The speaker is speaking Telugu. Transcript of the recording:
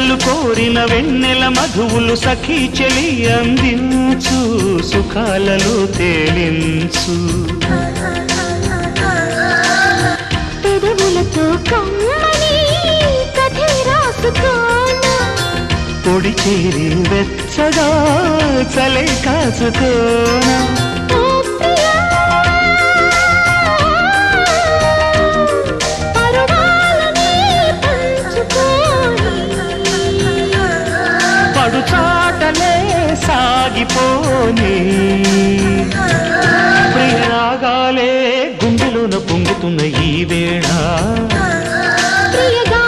కనులు కోరిన వెన్నెల మధువులు సఖీ చెలి అందించు సుఖాలలో తేలించు పెదవులతో కమ్మని కథే రాసుకోనా పొడి చేరి వెచ్చగా చలే కాచుకోనా పడుచాటలే సాగిపోని ప్రియరాగాలే గుండెలోన పొంగుతున్న ఈ వేళ ప్రియగా